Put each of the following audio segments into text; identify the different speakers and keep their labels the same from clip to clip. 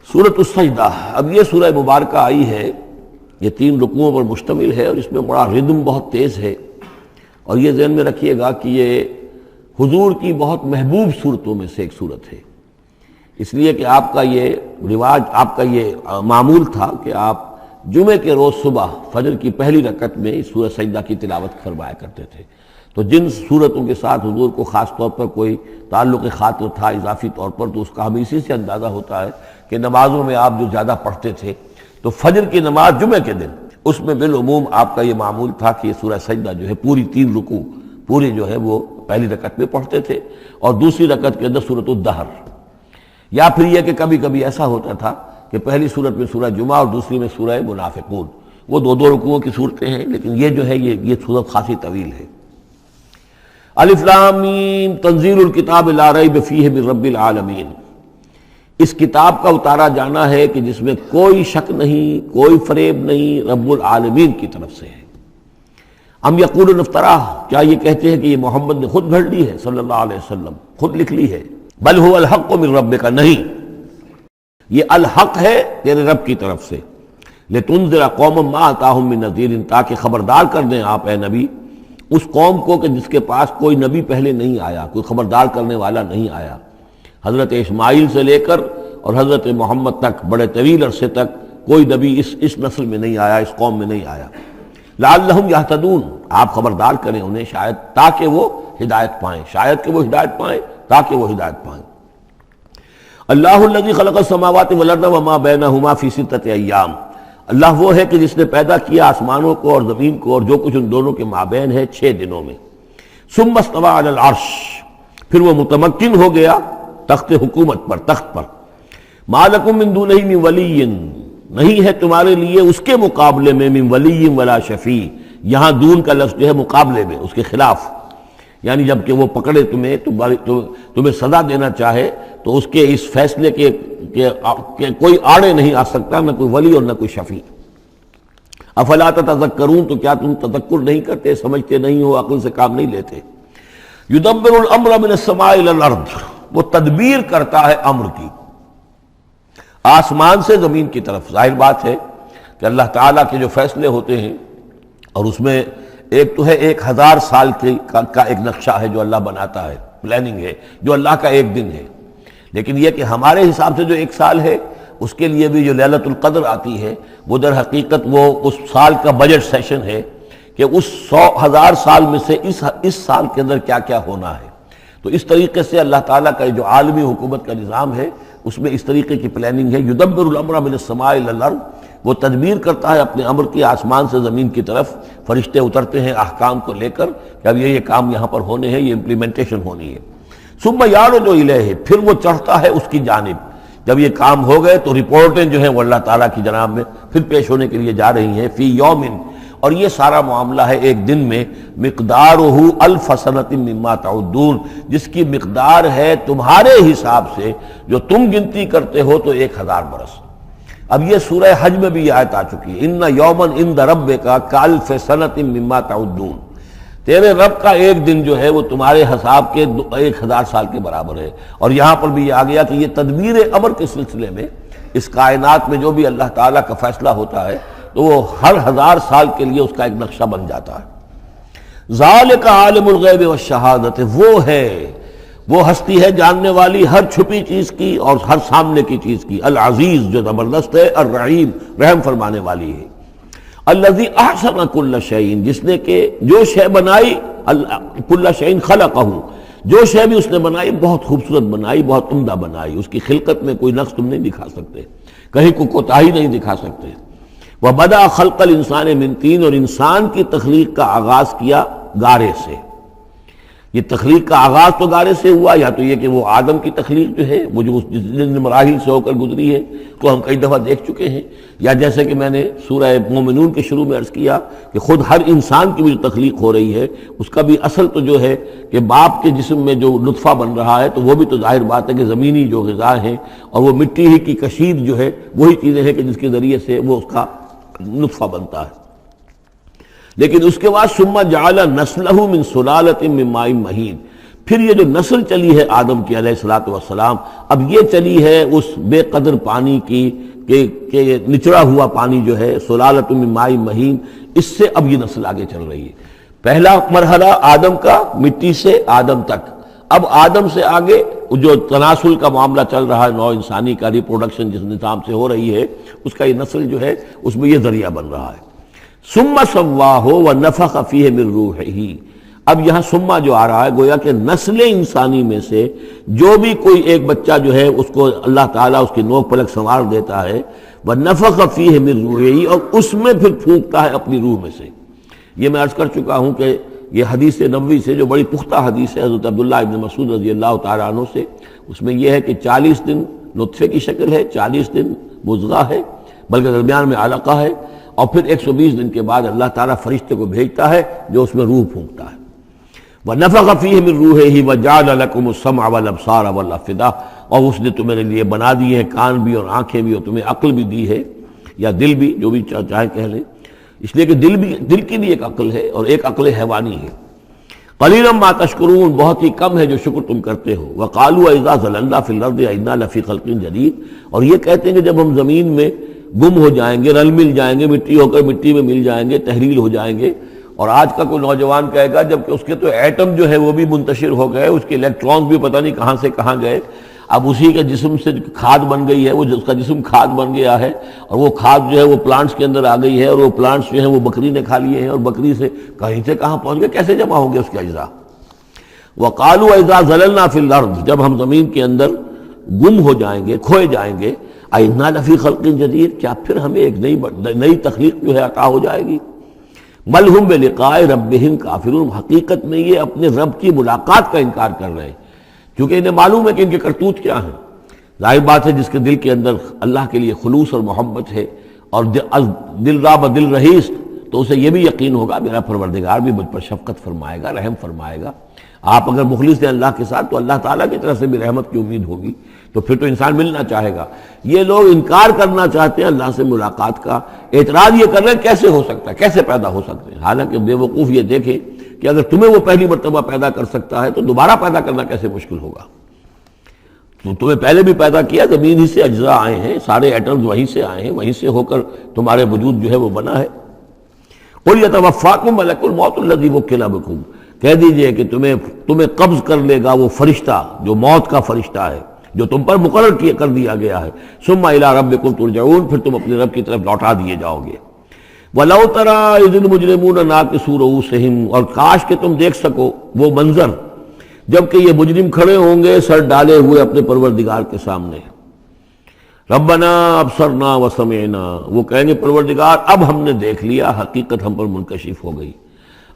Speaker 1: سورۃ السجدہ، اب یہ سورہ مبارکہ آئی ہے، یہ 3 رکوعوں پر مشتمل ہے اور اس میں بڑا ردم بہت تیز ہے، اور یہ ذہن میں رکھیے گا کہ یہ حضور کی بہت محبوب صورتوں میں سے ایک صورت ہے، اس لیے کہ آپ کا یہ رواج، آپ کا یہ معمول تھا کہ آپ جمعے کے روز صبح فجر کی پہلی رکعت میں اس سورہ سجدہ کی تلاوت فرمایا کرتے تھے۔ تو جن صورتوں کے ساتھ حضور کو خاص طور پر کوئی تعلق خاطر تھا اضافی طور پر، تو اس کا ہمیں اسی سے اندازہ ہوتا ہے کہ نمازوں میں آپ جو زیادہ پڑھتے تھے، تو فجر کی نماز جمعے کے دن اس میں بالعموم آپ کا یہ معمول تھا کہ یہ سورہ سجدہ جو ہے پوری 3 رکوع پوری جو ہے وہ پہلی رکعت میں پڑھتے تھے، اور دوسری رکعت کے اندر سورۃ الدہر، یا پھر یہ کہ کبھی کبھی ایسا ہوتا تھا کہ پہلی سورت میں سورہ جمعہ اور دوسری میں سورہ منافقون، وہ 2 رکوعوں کی صورتیں ہیں، لیکن یہ جو ہے یہ سورت خاصی طویل ہے۔ الف لام میم تنزیل الکتاب لا ریب فیہ من رب العالمین، اس کتاب کا اتارا جانا ہے کہ جس میں کوئی شک نہیں، کوئی فریب نہیں، رب العالمین کی طرف سے ہے۔ ام یقولون افتراہ، کیا یہ کہتے ہیں کہ یہ محمد نے خود گھڑ لی ہے صلی اللہ علیہ وسلم، خود لکھ لی ہے؟ بل هو الحق من ربک، نہیں، یہ الحق ہے تیرے رب کی طرف سے، لتنذر قوما ما اتاہم من نذیر، تاکہ خبردار کر دیں آپ اے نبی اس قوم کو کہ جس کے پاس کوئی نبی پہلے نہیں آیا، کوئی خبردار کرنے والا نہیں آیا۔ حضرت اسماعیل سے لے کر اور حضرت محمد تک بڑے طویل عرصے تک کوئی نبی اس نسل میں نہیں آیا، اس قوم میں نہیں آیا۔ لعلہم یہتدون، آپ خبردار کریں انہیں شاید تاکہ وہ ہدایت پائیں، شاید کہ وہ ہدایت پائیں، تاکہ وہ ہدایت پائیں۔ اللہ الذی خلق السماوات والارض وما بینہما فی 6 ایام، اللہ وہ ہے کہ جس نے پیدا کیا آسمانوں کو اور زمین کو اور جو کچھ ان دونوں کے مابین ہے 6 دنوں میں۔ ثم استوى علی العرش، پھر وہ متمکن ہو گیا تخت حکومت پر، تخت پر۔ ما لکم من دونہ من ولی، نہیں ہے تمہارے لیے اس کے مقابلے میں من ولی ولا شفیع، یہاں دون کا لفظ جو ہے مقابلے میں، اس کے خلاف، یعنی جب کہ وہ پکڑے تمہیں سزا دینا چاہے تو اس کے اس فیصلے کے کوئی آڑے نہیں آ سکتا، نہ کوئی ولی اور نہ کوئی شفیع۔ افلا تتذکرون، تو کیا تم تذکر نہیں کرتے، سمجھتے نہیں ہو، عقل سے کام نہیں لیتے؟ یدبر الامر من السماء الى الارض، وہ تدبیر کرتا ہے امر کی آسمان سے زمین کی طرف۔ ظاہر بات ہے کہ اللہ تعالیٰ کے جو فیصلے ہوتے ہیں، اور اس میں ایک تو ہے 1000 سال کا ایک نقشہ ہے جو اللہ بناتا ہے، پلاننگ ہے، جو اللہ کا ایک دن ہے، لیکن یہ کہ ہمارے حساب سے جو 1 سال ہے، اس کے لیے بھی جو لیلۃ القدر آتی ہے، وہ در حقیقت وہ اس سال کا بجٹ سیشن ہے کہ اس 1000 سال میں سے اس سال کے اندر کیا کیا ہونا ہے۔ تو اس طریقے سے اللہ تعالیٰ کا جو عالمی حکومت کا نظام ہے، اس میں اس طریقے کی پلاننگ ہے۔ یدبر الامر من السماء الى الارض، وہ تدبیر کرتا ہے اپنے امر کی آسمان سے زمین کی طرف، فرشتے اترتے ہیں احکام کو لے کر کہ اب یہ کام یہاں پر ہونے ہیں، یہ امپلیمنٹیشن ہونی ہے۔ ثم یعرج الیہ، پھر وہ چڑھتا ہے اس کی جانب، جب یہ کام ہو گئے تو رپورٹیں جو ہیں وہ اللہ تعالیٰ کی جناب میں پھر پیش ہونے کے لیے جا رہی ہیں۔ فی یوم، اور یہ سارا معاملہ ہے ایک دن میں، مقدارہ 1000 سنۃ مما تعدون، جس کی مقدار ہے تمہارے حساب سے جو تم گنتی کرتے ہو تو 1000 برس۔ اب یہ سورہ حج میں بھی یہ آیت آ چکی ہے، ان یوما عند ربک کالف سنۃ مما تعدون، تیرے رب کا ایک دن جو ہے وہ تمہارے حساب کے 1000 سال کے برابر ہے۔ اور یہاں پر بھی یہ آ گیا کہ یہ تدبیر امر کے سلسلے میں اس کائنات میں جو بھی اللہ تعالیٰ کا فیصلہ ہوتا ہے تو وہ ہر 1000 سال کے لیے اس کا ایک نقشہ بن جاتا ہے۔ ذالک عالم الغیب والشہادۃ، وہ ہے، وہ ہستی ہے جاننے والی ہر چھپی چیز کی اور ہر سامنے کی چیز کی، العزیز جو زبردست ہے، الرحیم رحم فرمانے والی ہے۔ الذی احسن کل شیء، جس نے کہ جو شے بنائی، کل شیء خلقہ، جو شے بھی اس نے بنائی بہت خوبصورت بنائی، بہت عمدہ بنائی، اس کی خلقت میں کوئی نقص تم نہیں دکھا سکتے، کہیں کوئی کوتاہی نہیں دکھا سکتے۔ وبدأ خلق الانسان من طین، اور انسان کی تخلیق کا آغاز کیا گارے سے۔ یہ تخلیق کا آغاز تو گارے سے ہوا، یا تو یہ کہ وہ آدم کی تخلیق جو ہے وہ جو جن مراحل سے ہو کر گزری ہے تو ہم کئی دفعہ دیکھ چکے ہیں، یا جیسے کہ میں نے سورہ مومنون کے شروع میں عرض کیا کہ خود ہر انسان کی بھی جو تخلیق ہو رہی ہے اس کا بھی اصل تو جو ہے کہ باپ کے جسم میں جو نطفہ بن رہا ہے تو وہ بھی تو ظاہر بات ہے کہ زمینی جو غذا ہیں اور وہ مٹی ہی کی کشید جو ہے وہی چیزیں ہیں کہ جس کے ذریعے سے وہ اس کا نطفہ بنتا ہے۔ لیکن اس کے بعد ثم جعل نسلہ من سلالۃ من ماء مہین، پھر یہ جو نسل چلی ہے آدم کی علیہ الصلوۃ والسلام، اب یہ چلی ہے اس بے قدر پانی کی کہ نچڑا ہوا پانی جو ہے سلالۃ من ماء مہین، اس سے اب یہ نسل آگے چل رہی ہے۔ پہلا مرحلہ آدم کا، مٹی سے آدم تک، اب آدم سے آگے جو تناسل کا معاملہ چل رہا ہے، نوع انسانی کا ریپروڈکشن جس نظام سے ہو رہی ہے، اس کا یہ نسل جو ہے اس میں یہ ذریعہ بن رہا ہے۔ ثم سواہ ونفخ فیہ من روحہ، اب یہاں سما جو آ رہا ہے گویا کہ نسل انسانی میں سے جو بھی کوئی ایک بچہ جو ہے اس کو اللہ تعالیٰ اس کی نوک پلک سنوار دیتا ہے، وَنَفَخَ فِيهِ مِن رُوحِهِ، اور اس میں پھر پھونکتا ہے اپنی روح میں سے۔ یہ میں عرض کر چکا ہوں کہ یہ حدیث نبوی سے جو بڑی پختہ حدیث ہے حضرت عبداللہ ابن مسعود رضی اللہ تعالیٰ عنہ سے، اس میں یہ ہے کہ 40 دن نطفے کی شکل ہے، 40 دن مضغہ ہے، بلکہ درمیان میں علقہ ہے، اور پھر 120 دن کے بعد اللہ تعالیٰ فرشتے کو بھیجتا ہے جو اس میں روح پھونکتا ہے۔ وَنَفَخَ فِيهِ مِن رُوحِهِ وَجَعَلَ لَكُمُ السَّمْعَ وَالْأَبْصَارَ وَالْأَفْئِدَةَ، اور اس نے تمہارے لیے بنا دیے ہیں کان بھی اور آنکھیں بھی، اور تمہیں عقل بھی دی ہے، یا دل بھی، جو بھی چاہے کہہ لیں، اس لیے کہ دل کی بھی ایک عقل ہے اور ایک عقل حیوانی ہے۔ قَلِيلًا مَا تَشْكُرُونَ، بہت ہی کم ہے جو شکر تم کرتے ہو۔ وَقَالُوا أَإِذَا ضَلَلْنَا فِي الْأَرْضِ أَإِنَّا لَفِي خَلْقٍ جَدِيدٍ، اور یہ کہتے ہیں کہ جب ہم زمین میں گم ہو جائیں گے، رل مل جائیں گے، مٹی ہو کر مٹی میں مل جائیں گے، تحلیل ہو جائیں گے۔ اور آج کا کوئی نوجوان کہے گا جب کہ اس کے تو ایٹم جو ہے وہ بھی منتشر ہو گئے، اس کے الیکٹرانز بھی پتہ نہیں کہاں سے کہاں گئے، اب اسی کے جسم سے کھاد بن گئی ہے، وہ اس کا جسم کھاد بن گیا ہے، اور وہ کھاد جو ہے وہ پلانٹس کے اندر آ گئی ہے، اور وہ پلانٹس جو ہیں وہ بکری نے کھا لیے ہیں، اور بکری سے کہیں سے کہاں پہنچ گئے، کیسے جمع ہوں گے اس کے اجزاء۔ وَقَالُوا إِذَا ضَلَلْنَا فِي الْأَرْضِ، جب ہم زمین کے اندر گم ہو جائیں گے، کھوئے جائیں گے، أَإِنَّا لَفِي خَلْقٍ جَدِيدٍ، کیا پھر ہمیں ایک نئی تخلیق جو ہے عطا ہو جائے گی۔ بل ہم بلقاء ربہم کافرون، حقیقت میں یہ اپنے رب کی ملاقات کا انکار کر رہے ہیں، کیونکہ انہیں معلوم ہے کہ ان کے کرتوت کیا ہیں۔ ظاہر بات ہے جس کے دل کے اندر اللہ کے لیے خلوص اور محبت ہے، اور دل راب دل رہیس، تو اسے یہ بھی یقین ہوگا میرا پروردگار بھی مجھ پر شفقت فرمائے گا، رحم فرمائے گا۔ آپ اگر مخلص ہیں اللہ کے ساتھ تو اللہ تعالیٰ کی طرف سے بھی رحمت کی امید ہوگی، تو پھر تو انسان ملنا چاہے گا۔ یہ لوگ انکار کرنا چاہتے ہیں اللہ سے ملاقات کا، اعتراض یہ کر رہے ہیں کیسے ہو سکتا ہے، کیسے پیدا ہو سکتے ہیں، حالانکہ بے وقوف یہ دیکھیں کہ اگر تمہیں وہ پہلی مرتبہ پیدا کر سکتا ہے تو دوبارہ پیدا کرنا کیسے مشکل ہوگا۔ تو تمہیں پہلے بھی پیدا کیا، زمین ہی سے اجزاء آئے ہیں، سارے ایٹمز وہیں سے آئے ہیں، وہیں سے ہو کر تمہارے وجود جو ہے وہ بنا ہے۔ قُلْ يَتَوَفَّاكُم مَلَكُ الْمَوْتِ الَّذِي وُكِّلَ بِكُمْ، کہہ دیجئے کہ تمہیں قبض کر لے گا وہ فرشتہ جو موت کا فرشتہ ہے، جو تم پر مقرر کر دیا گیا ہے۔ ثم الی ربکم ترجعون، پھر تم اپنے رب کی طرف لوٹا دیے جاؤ گے۔ ولو تری اذ المجرمون ناکسوا رؤوسہم، اور کاش کہ تم دیکھ سکو وہ منظر جب کہ یہ مجرم کھڑے ہوں گے سر ڈالے ہوئے اپنے پروردگار کے سامنے۔ ربنا ابصرنا وسمعنا، وہ کہیں گے پروردگار اب ہم نے دیکھ لیا، حقیقت ہم پر منکشف ہو گئی،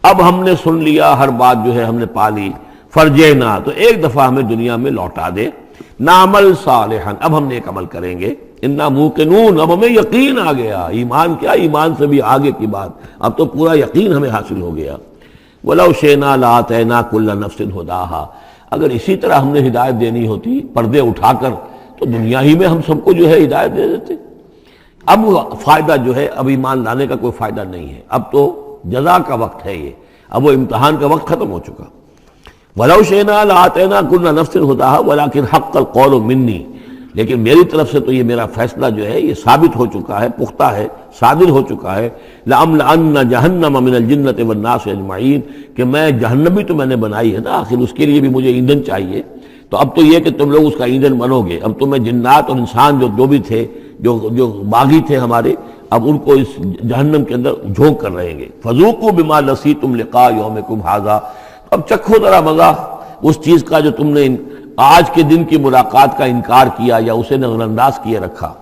Speaker 1: اب ہم نے سن لیا، ہر بات جو ہے ہم نے پا لی۔ فرجعنا، تو ایک دفعہ ہمیں دنیا میں لوٹا دے، نعمل صالحا، اب ہم نیک عمل کریں گے، انا موقنون، اب ہمیں یقین آ گیا، ایمان کیا، ایمان سے بھی آگے کی بات، اب تو پورا یقین ہمیں حاصل ہو گیا۔ ولو شئنا لآتینا کل نفس ہداہا، اگر اسی طرح ہم نے ہدایت دینی ہوتی پردے اٹھا کر تو دنیا ہی میں ہم سب کو جو ہے ہدایت دے دیتے۔ اب فائدہ جو ہے اب ایمان لانے کا کوئی فائدہ نہیں ہے، اب تو جزا کا وقت ہے، یہ اب وہ امتحان کا وقت ختم ہو چکا۔ وَلَوْ شِئْنَا لَآتَيْنَا كُلَّ نَفْسٍ هُدَاهَا وَلَكِنْ حَقَّ الْقَوْلُ مِنِّي، لیکن میری طرف سے تو یہ میرا فیصلہ جو ہے یہ ثابت ہو چکا ہے، پختہ ہے، صادر ہو چکا ہے۔ لَأَمْلَأَنَّ جَهَنَّمَ مِنَ الْجِنَّةِ وَالنَّاسِ أَجْمَعِينَ، کہ میں جہنم بھی تو میں نے بنائی ہے نا، آخر اس کے لیے بھی مجھے ایندھن چاہیے، تو اب تو یہ کہ تم لوگ اس کا ایندھن بنو گے، اب تو میں جنات اور انسان جو بھی تھے، جو باغی تھے ہمارے، اب ان کو اس جہنم کے اندر جھونک کر رہیں گے۔ فَذُوقُوا بِمَا نَسِيتُمْ لِقَاءَ يَوْمِكُمْ هَذَا، اب چکھو ذرا مزہ اس چیز کا جو تم نے آج کے دن کی ملاقات کا انکار کیا یا اسے نظر انداز کیے رکھا۔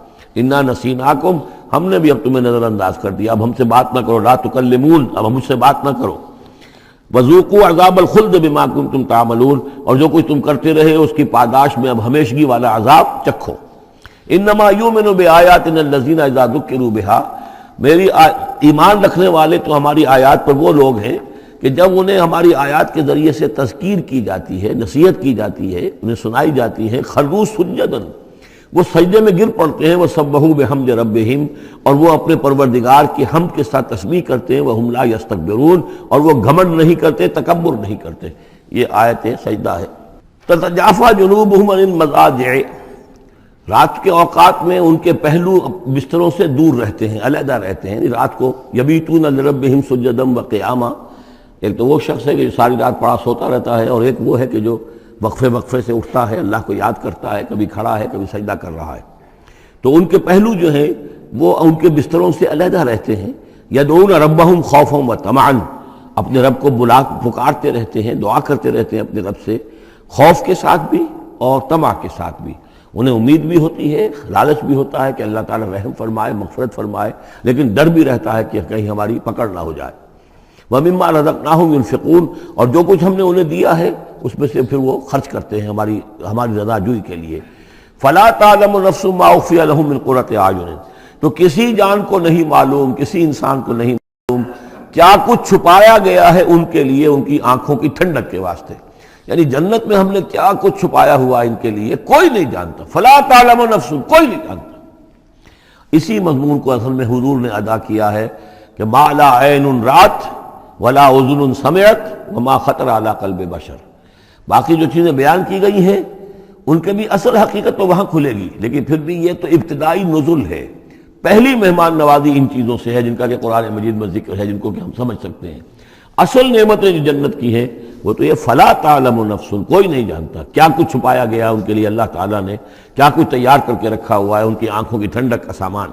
Speaker 1: انا نسیناکم، ہم نے بھی اب تمہیں نظر انداز کر دیا، اب ہم سے بات نہ کرو، لا تکلمون، اب ہم مجھ سے بات نہ کرو۔ وذوقوا عذاب الخلد بما کنتم تعملون، اور جو کچھ تم کرتے رہے اس کی پاداش میں اب ہمیشگی والا عذاب چکھو۔ انما یؤمن بآیاتنا الذین اذا ذکروا بها، میری ایمان رکھنے والے تو ہماری آیات پر وہ لوگ ہیں کہ جب انہیں ہماری آیات کے ذریعے سے تذکیر کی جاتی ہے، نصیحت کی جاتی ہے، انہیں سنائی جاتی ہے، خروا سجدا، وہ سجدے میں گر پڑتے ہیں، وہ سبحوا بحمد ربہم، اور وہ اپنے پروردگار کی حمد کے ساتھ تسبیح کرتے ہیں، وہم لا یستکبرون، اور وہ گھمنڈ نہیں کرتے، تکبر نہیں کرتے۔ یہ آیت سجدہ ہے۔ تتجافا جنوبہم عن المضاجع، رات کے اوقات میں ان کے پہلو بستروں سے دور رہتے ہیں، علیحدہ رہتے ہیں رات کو۔ یبیتون لربہم سجدا وقیاما، ایک تو وہ شخص ہے کہ جو ساری رات پڑا سوتا رہتا ہے، اور ایک وہ ہے کہ جو وقفے وقفے سے اٹھتا ہے، اللہ کو یاد کرتا ہے، کبھی کھڑا ہے کبھی سجدہ کر رہا ہے۔ تو ان کے پہلو جو ہیں وہ ان کے بستروں سے علیحدہ رہتے ہیں۔ یدعون ربہم خوفا وطمعا، اپنے رب کو پکارتے رہتے ہیں، دعا کرتے رہتے ہیں اپنے رب سے، خوف کے ساتھ بھی اور طمع کے ساتھ بھی۔ انہیں امید بھی ہوتی ہے، لالچ بھی ہوتا ہے کہ اللہ تعالیٰ رحم فرمائے، مغفرت فرمائے، لیکن ڈر بھی رہتا ہے کہ کہیں ہماری پکڑ نہ ہو جائے۔ وَمِمَّا رَزَقْنَاهُمْ يُنْفِقُونَ، اور جو کچھ ہم نے انہیں دیا ہے اس میں سے پھر وہ خرچ کرتے ہیں ہماری رضا جوئی کے لیے۔ فَلَا تَعْلَمُ نَفْسٌ مَّا أُخْفِيَ لَهُم مِّن قُرَّةِ أَعْيُنٍ، تو کسی جان کو نہیں معلوم، کسی انسان کو نہیں معلوم کیا کچھ چھپایا گیا ہے ان کے لیے ان کی آنکھوں کی ٹھنڈک کے واسطے، یعنی جنت میں ہم نے کیا کچھ چھپایا ہوا ان کے لیے کوئی نہیں جانتا۔ فَلَا تَعْلَمُ نَفْسٌ، کوئی نہیں جانتا۔ اسی مضمون کو اصل میں حضور نے ادا کیا ہے کہ مَا لَا عَيْنٌ رَأَتْ وَلَا أُذُنٌ سَمِعَتْ وَمَا خَطَرَ عَلَىٰ قَلْبِ بَشَرٍ، باقی جو چیزیں بیان کی گئی ہیں ان کے بھی اصل حقیقت تو وہاں کھلے گی، لیکن پھر بھی یہ تو ابتدائی نزول ہے، پہلی مہمان نوازی ان چیزوں سے ہے جن کا کہ قرآن مجید میں ذکر ہے، جن کو کہ ہم سمجھ سکتے ہیں۔ اصل نعمتیں جو جنت کی ہیں وہ تو یہ فلا تعلم نفس، کوئی نہیں جانتا کیا کچھ چھپایا گیا ان کے لیے، اللہ تعالیٰ نے کیا کچھ تیار کر کے رکھا ہوا ہے ان کی آنکھوں کی ٹھنڈک کا سامان۔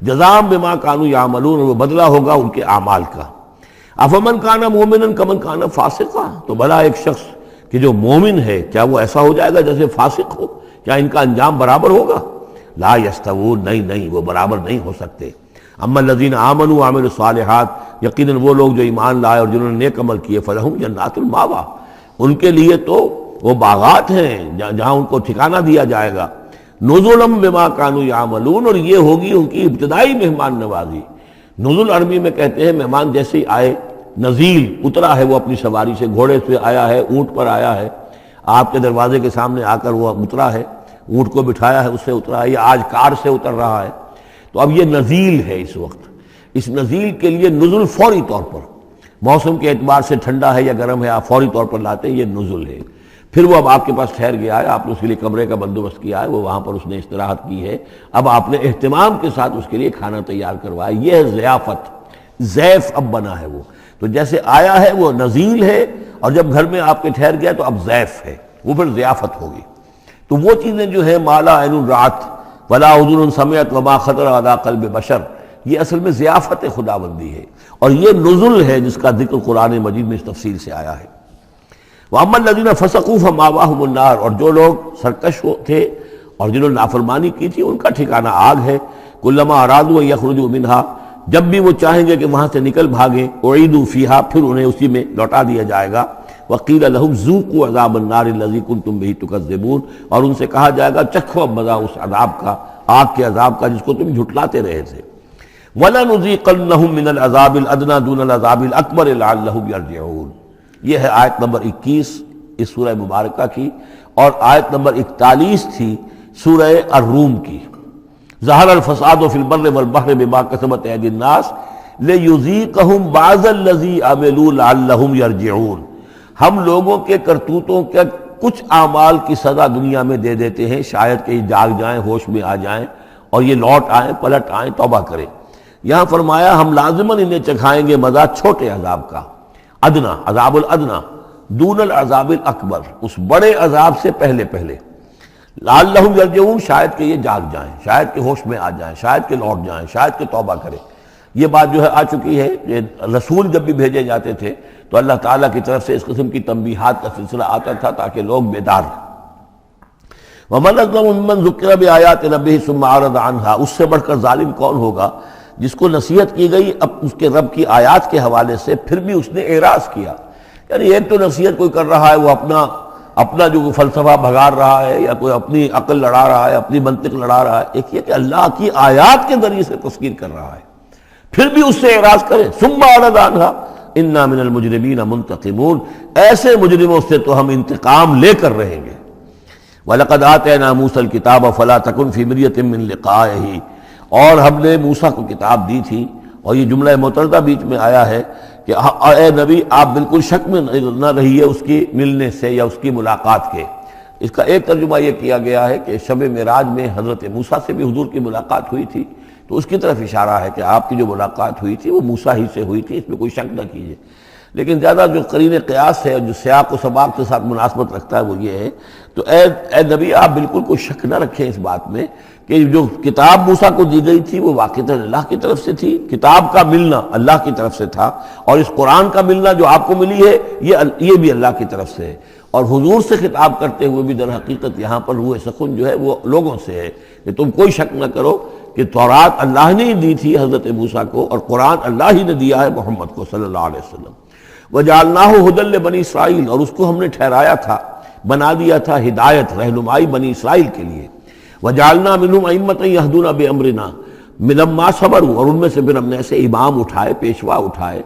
Speaker 1: جزاء بما كانوا يعملون، وہ بدلہ ہوگا ان کے اعمال کا۔ افمن کان مومنا کمن کان فاسقا، تو بھلا ایک شخص کہ جو مومن ہے کیا وہ ایسا ہو جائے گا جیسے فاسق ہو؟ کیا ان کا انجام برابر ہوگا؟ لا یستوون، نہیں وہ برابر نہیں ہو سکتے۔ اما الذین آمنوا وعملوا الصالحات، یقیناً وہ لوگ جو ایمان لائے اور جنہوں نے نیک عمل کیے، فلہم جنات الماوا، ان کے لیے تو وہ باغات ہیں جہاں ان کو ٹھکانہ دیا جائے گا۔ نزلا بما كانوا يعملون، اور یہ ہوگی ان کی ابتدائی مہمان نوازی۔ نزل عربی میں کہتے ہیں مہمان جیسے ہی آئے، نزیل اترا ہے وہ اپنی سواری سے، گھوڑے سے آیا ہے، اونٹ پر آیا ہے، آپ کے دروازے کے سامنے آ کر وہ اترا ہے، اونٹ کو بٹھایا ہے اس سے اترا ہے، یا آج کار سے اتر رہا ہے، تو اب یہ نزیل ہے اس وقت۔ اس نزیل کے لیے نزل فوری طور پر، موسم کے اعتبار سے ٹھنڈا ہے یا گرم ہے، آپ فوری طور پر لاتے ہیں، یہ نزل ہے۔ پھر وہ اب آپ کے پاس ٹھہر گیا ہے، آپ نے اس کے لیے کمرے کا بندوبست کیا ہے، وہ وہاں پر اس نے استراحت کی ہے، اب آپ نے اہتمام کے ساتھ اس کے لیے کھانا تیار کروایا، یہ ہے ضیافت، ضیف اب بنا ہے وہ۔ تو جیسے آیا ہے وہ نزیل ہے، اور جب گھر میں آپ کے ٹھہر گیا تو اب ضیف ہے، وہ پھر ضیافت ہوگی۔ تو وہ چیزیں جو ہیں ما لا عین رأت ولا اذن سمعت وما خطر علی قلب بشر، یہ اصل میں ضیافت خداوندی ہے، اور یہ نزل ہے جس کا ذکر قرآن مجید میں اس تفصیل سے آیا ہے۔ وَأَمَّا الَّذِينَ فَسَقُوا فَمَأْوَاهُمُ النَّارُ، اور جو لوگ سرکش تھے اور جنہوں نے نافرمانی کی تھی ان کا ٹھکانہ آگ ہے۔ كُلَّمَا أَرَادُوا أَن يَخْرُجُوا مِنْهَا، جب بھی وہ چاہیں گے کہ وہاں سے نکل بھاگیں، اُعِیدُوا فِيهَا، پھر انہیں اسی میں لوٹا دیا جائے گا۔ وَقِيلَ لَهُمْ ذُوقُوا عَذَابَ النَّارِ الَّذِي كُنتُم بِهِ تُكَذِّبُونَ، اور ان سے کہا جائے گا چکھو اب مزہ اس عذاب کا، آگ کے عذاب کا جس کو تم جھٹلاتے رہے تھے۔ وَلَنُذِيقَنَّهُم مِّنَ الْعَذَابِ الْأَدْنَىٰ دُونَ الْعَذَابِ الْأَكْبَرِ لَعَلَّهُمْ يَرْجِعُونَ، یہ ہے آیت نمبر 21 اس سورہ مبارکہ کی، اور آیت نمبر 41 تھی سورہ الروم کی۔ ظہر الفساد فی البر والبحر بما کسبت ایدی الناس لیذیقہم بعض الذی عملوا لعلہم یرجعون، ہم لوگوں کے کرتوتوں کے کچھ اعمال کی سزا دنیا میں دے دیتے ہیں، شاید کہ یہ جاگ جائیں، ہوش میں آ جائیں اور یہ لوٹ آئیں، پلٹ آئیں، توبہ کریں۔ یہاں فرمایا ہم لازماً انہیں چکھائیں گے مزہ چھوٹے عذاب کا، ادنا، عذاب الادنا، دون العذاب الاکبر، اس بڑے عذاب سے پہلے لعلہم یرجعون، شاید کہ یہ جاگ جائیں، شاید کہ ہوش میں آ جائیں، شاید کہ لوٹ جائیں، شاید کہ توبہ کریں۔ یہ بات جو ہے آ چکی ہے کہ رسول جب بھی بھیجے جاتے تھے تو اللہ تعالیٰ کی طرف سے اس قسم کی تنبیہات کا سلسلہ آتا تھا تاکہ لوگ بیدار رہیں۔ وَمَنْ أَظْلَمُ مِمَّنْ ذُكِّرَ بِآيَاتِ رَبِّهِ ثُمَّ أَعْرَضَ عَنْهَا، اس سے بڑھ کر ظالم کون ہوگا جس کو نصیحت کی گئی اب اس کے رب کی آیات کے حوالے سے پھر بھی اس نے اعراض کیا۔ یعنی ایک تو نصیحت کوئی کر رہا ہے وہ اپنا جو فلسفہ بھگار رہا ہے یا کوئی اپنی عقل لڑا رہا ہے، اپنی منطق لڑا رہا ہے، ایک یہ کہ اللہ کی آیات کے ذریعے سے تذکیر کر رہا ہے، پھر بھی اس سے اعراض کرے۔ ثم اعرض عنها انا من المجرمین منتقمون، ایسے مجرموں سے تو ہم انتقام لے کر رہیں گے۔ وَلَقَدْ آتَيْنَا مُوسَى الْكِتَابَ فَلَا تَكُنْ فِي مِرْيَةٍ مِّن لِقَائِهِ، اور ہم نے موسیٰ کو کتاب دی تھی اور یہ جملہ معترضہ بیچ میں آیا ہے کہ اے نبی آپ بالکل شک میں نہ رہیے اس کی ملنے سے یا اس کی ملاقات کے۔ اس کا ایک ترجمہ یہ کیا گیا ہے کہ شب معراج میں حضرت موسیٰ سے بھی حضور کی ملاقات ہوئی تھی، تو اس کی طرف اشارہ ہے کہ آپ کی جو ملاقات ہوئی تھی وہ موسیٰ ہی سے ہوئی تھی، اس میں کوئی شک نہ کیجیے۔ لیکن زیادہ جو قرین قیاس ہے اور جو سیاق و سباق کے ساتھ مناسبت رکھتا ہے وہ یہ ہے، تو اے نبی آپ بالکل کوئی شک نہ رکھیں اس بات میں کہ جو کتاب موسیٰ کو دی گئی تھی وہ واقعتاً اللہ کی طرف سے تھی، کتاب کا ملنا اللہ کی طرف سے تھا، اور اس قرآن کا ملنا جو آپ کو ملی ہے یہ بھی اللہ کی طرف سے ہے۔ اور حضور سے خطاب کرتے ہوئے بھی در حقیقت یہاں پر روح سخن جو ہے وہ لوگوں سے ہے کہ تم کوئی شک نہ کرو کہ تورات اللہ نے ہی دی تھی حضرت موسیٰ کو، اور قرآن اللہ ہی نے دیا ہے محمد کو صلی اللہ علیہ وسلم۔ وَجَعَلْنَاهُ هُدًى لِّبَنِي اسرائیل، اور اس کو ہم نے ٹھہرایا تھا، بنا دیا تھا ہدایت، رہنمائی بنی اسرائیل کے لیے۔ وَجَعَلْنَا مِنْهُمْ أَئِمَّةً يَهْدُونَ بِأَمْرِنَا لَمَّا صَبَرُوا، اور ان میں سے پھر ہم نے ایسے امام اٹھائے، پیشوا اٹھائے،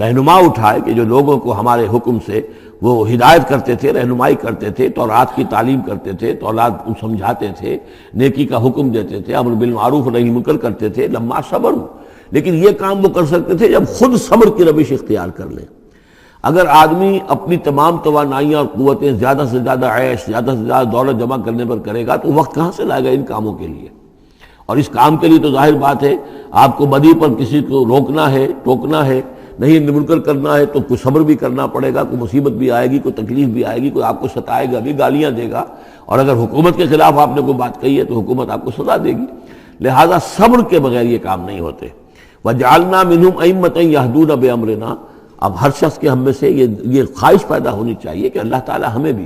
Speaker 1: رہنما اٹھائے کہ جو لوگوں کو ہمارے حکم سے وہ ہدایت کرتے تھے، رہنمائی کرتے تھے، تورات کی تعلیم کرتے تھے، تورات سمجھاتے تھے، نیکی کا حکم دیتے تھے، امر بالمعروف نہی منکر کرتے تھے، لما صبروا۔ لیکن یہ کام وہ کر سکتے تھے جب خود صبر کی روش اختیار کر لیں۔ اگر آدمی اپنی تمام توانائیاں اور قوتیں زیادہ سے زیادہ عیش، زیادہ سے زیادہ دولت جمع کرنے پر کرے گا تو وقت کہاں سے لائے گا ان کاموں کے لیے؟ اور اس کام کے لیے تو ظاہر بات ہے آپ کو بدی پر کسی کو روکنا ہے، ٹوکنا ہے، نہیں منکر کرنا ہے تو کوئی صبر بھی کرنا پڑے گا، کوئی مصیبت بھی آئے گی، کوئی تکلیف بھی آئے گی، کوئی آپ کو ستائے گا بھی، گالیاں دے گا، اور اگر حکومت کے خلاف آپ نے کوئی بات کہی ہے تو حکومت آپ کو سزا دے گی۔ لہذا صبر کے بغیر یہ کام نہیں ہوتے۔ وَجَعَلْنَا مِنْهُمْ أَئِمَّةً يَهْدُونَ بِأَمْرِنَا، اب ہر شخص کے ہم میں سے یہ خواہش پیدا ہونی چاہیے کہ اللہ تعالیٰ ہمیں بھی،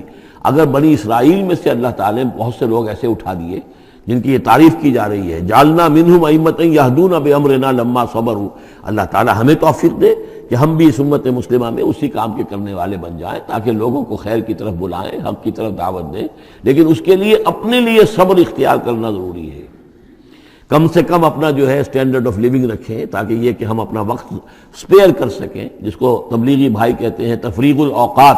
Speaker 1: اگر بنی اسرائیل میں سے اللہ تعالیٰ نے بہت سے لوگ ایسے اٹھا دیے جن کی یہ تعریف کی جا رہی ہے، جعلنا منہم ائمۃ یہدون بامرنا لما صبروا، اللہ تعالیٰ ہمیں توفیق دے کہ ہم بھی اس امت مسلمہ میں اسی کام کے کرنے والے بن جائیں، تاکہ لوگوں کو خیر کی طرف بلائیں، حق کی طرف دعوت دیں، لیکن اس کے لیے اپنے لیے صبر اختیار کرنا ضروری ہے۔ کم سے کم اپنا جو ہے اسٹینڈرڈ آف لیونگ رکھیں، تاکہ یہ کہ ہم اپنا وقت سپیئر کر سکیں، جس کو تبلیغی بھائی کہتے ہیں تفریغ الاوقات،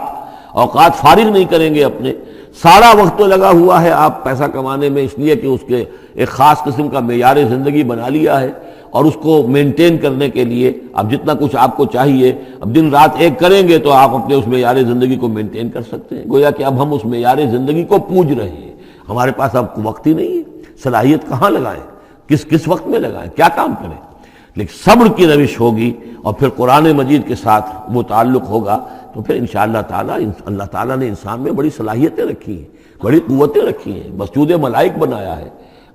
Speaker 1: اوقات فارغ نہیں کریں گے اپنے، سارا وقت تو لگا ہوا ہے آپ پیسہ کمانے میں، اس لیے کہ اس کے ایک خاص قسم کا معیار زندگی بنا لیا ہے، اور اس کو مینٹین کرنے کے لیے اب جتنا کچھ آپ کو چاہیے اب دن رات ایک کریں گے تو آپ اپنے اس معیار زندگی کو مینٹین کر سکتے ہیں۔ گویا کہ اب ہم اس معیار زندگی کو پوج رہے ہیں، ہمارے پاس اب وقت ہی نہیں ہے، صلاحیت کہاں لگائیں، کس وقت میں لگائیں، کیا کام کریں۔ لیکن صبر کی روش ہوگی اور پھر قرآن مجید کے ساتھ وہ تعلق ہوگا تو پھر انشاءاللہ تعالیٰ اللہ تعالیٰ نے انسان میں بڑی صلاحیتیں رکھی ہیں، بڑی قوتیں رکھی ہیں، مسجود ملائک بنایا ہے،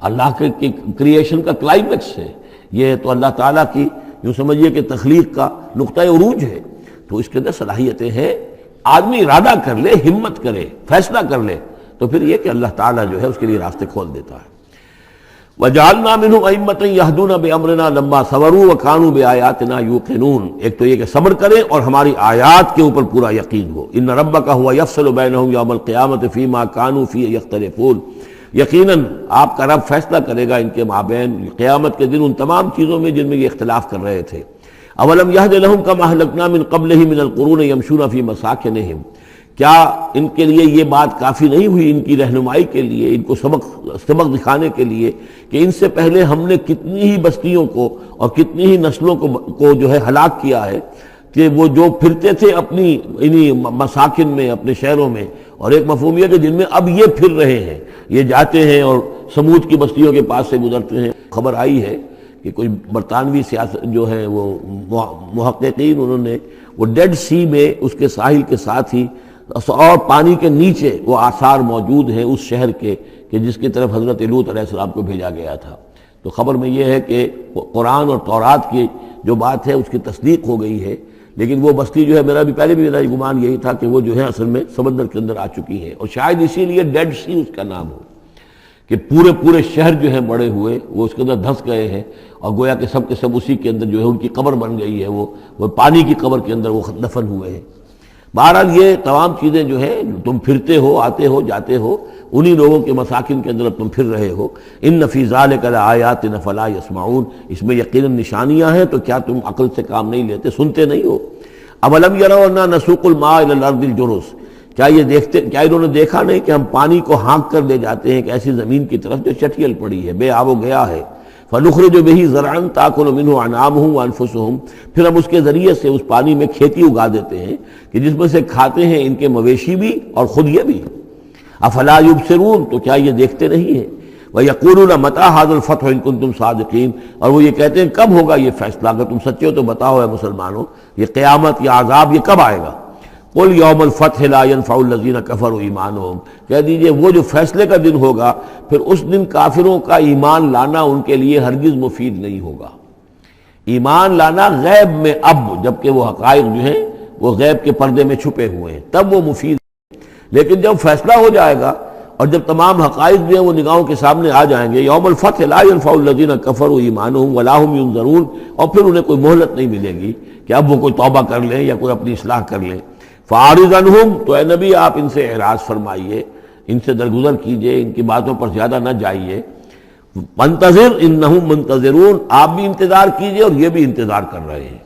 Speaker 1: اللہ کے کریشن کا کلائمیکس ہے یہ، تو اللہ تعالیٰ کی یوں سمجھیے کہ تخلیق کا نقطہ عروج ہے، تو اس کے اندر صلاحیتیں ہیں۔ آدمی ارادہ کر لے، ہمت کرے، فیصلہ کر لے تو پھر یہ کہ اللہ تعالیٰ جو ہے اس کے لیے راستے کھول دیتا ہے۔ وَجَعَلْنَا مِنْهُمْ أَئِمَّةً يَهْدُونَ بِأَمْرِنَا لَمَّا صَبَرُوا وَكَانُوا بِآيَاتِنَا يُوقِنُونَ، ایک تو یہ کہ صبر کریں اور ہماری آیات کے اوپر پورا یقین ہو۔ إِنَّ رَبَّكَ هُوَ يَفْصِلُ بَيْنَهُمْ يَوْمَ الْقِيَامَةِ فِيمَا كَانُوا فِيهِ يَخْتَلِفُونَ، یقیناً آپ کا رب فیصلہ کرے گا ان کے مابین قیامت کے دن ان تمام چیزوں میں جن میں یہ اختلاف کر رہے تھے۔ أَوَلَمْ يَهْدِ لَهُمْ كَمَا أَهْلَكْنَا مِنْ قَبْلِهِمْ مِنَ الْقُرُونِ يَمْشُونَ فِي مَسَاكِنِهِمْ، کیا ان کے لیے یہ بات کافی نہیں ہوئی، ان کی رہنمائی کے لیے، ان کو سبق دکھانے کے لیے کہ ان سے پہلے ہم نے کتنی ہی بستیوں کو اور کتنی ہی نسلوں کو جو ہے ہلاک کیا ہے، کہ وہ جو پھرتے تھے اپنی انہی مساکن میں، اپنے شہروں میں، اور ایک مفہوم یہ کہ جن میں اب یہ پھر رہے ہیں، یہ جاتے ہیں اور سمود کی بستیوں کے پاس سے گزرتے ہیں۔ خبر آئی ہے کہ کوئی برطانوی سیاست جو ہے وہ محققین، انہوں نے وہ ڈیڈ سی میں اس کے ساحل کے ساتھ ہی اور پانی کے نیچے وہ آثار موجود ہیں اس شہر کے کہ جس کی طرف حضرت لوط علیہ السلام کو بھیجا گیا تھا۔ تو خبر میں یہ ہے کہ قرآن اور تورات کی جو بات ہے اس کی تصدیق ہو گئی ہے، لیکن وہ بستی جو ہے میرا میرا گمان یہی تھا کہ وہ جو ہے اصل میں سمندر کے اندر آ چکی ہے، اور شاید اسی لیے ڈیڈ سی اس کا نام ہو کہ پورے شہر جو ہے بڑے ہوئے وہ اس کے اندر دھنس گئے ہیں، اور گویا کہ سب کے سب اسی کے اندر جو ہے ان کی قبر بن گئی ہے، وہ پانی کی قبر کے اندر وہ دفن ہوئے ہیں۔ بہرحال یہ تمام چیزیں جو ہے تم پھرتے ہو، آتے ہو، جاتے ہو، انہی لوگوں کے مساکن کے اندر تم پھر رہے ہو۔ ان فی ذلک لآیات فلا یسمعون، اس میں یقیناً نشانیاں ہیں تو کیا تم عقل سے کام نہیں لیتے، سنتے نہیں ہو۔ اولم یروا انا نسوق الماء الی الارض الجرز، کیا انہوں نے دیکھا نہیں کہ ہم پانی کو ہانک کر لے جاتے ہیں ایک ایسی زمین کی طرف جو چٹیل پڑی ہے، بے آب و گیا ہے۔ فنخرج به زرعا تاکل منه انعامهم وانفسهم، پھر ہم اس کے ذریعے سے اس پانی میں کھیتی اگا دیتے ہیں کہ جس میں سے کھاتے ہیں ان کے مویشی بھی اور خود یہ بھی۔ افلا یبصرون، تو کیا یہ دیکھتے نہیں ہیں؟ وَيَقُولُونَ مَتَىٰ هَٰذَا الْفَتْحُ إِن كُنتُمْ صَادِقِينَ، اور وہ یہ کہتے ہیں کب ہوگا یہ فیصلہ، اگر تم سچے ہو تو بتاؤ اے مسلمانوں، یہ قیامت یا عذاب یہ کب آئے گا؟ قُلْ يَوْمَ الْفَتْحِ لَا يَنفَعُ الَّذِينَ كَفَرُوا إِيمَانُهُمْ، کہہ دیجئے وہ جو فیصلے کا دن ہوگا پھر اس دن کافروں کا ایمان لانا ان کے لیے ہرگز مفید نہیں ہوگا۔ ایمان لانا غیب میں، اب جبکہ وہ حقائق جو ہیں وہ غیب کے پردے میں چھپے ہوئے ہیں تب وہ مفید ہے، لیکن جب فیصلہ ہو جائے گا اور جب تمام حقائق جو ہیں وہ نگاہوں کے سامنے آ جائیں گے، یوم الفتح لا ينفع الذین کفروا ایمانہم ولا هم ینظرون، اور پھر انہیں کوئی مہلت نہیں ملے گی کہ اب وہ کوئی توبہ کر لیں یا کوئی اپنی اصلاح کر لیں۔ فاعرض عنہم، تو اے نبی آپ ان سے اعراض فرمائیے، ان سے درگزر کیجئے، ان کی باتوں پر زیادہ نہ جائیے۔ منتظر انہم منتظرون، آپ بھی انتظار کیجئے اور یہ بھی انتظار کر رہے ہیں۔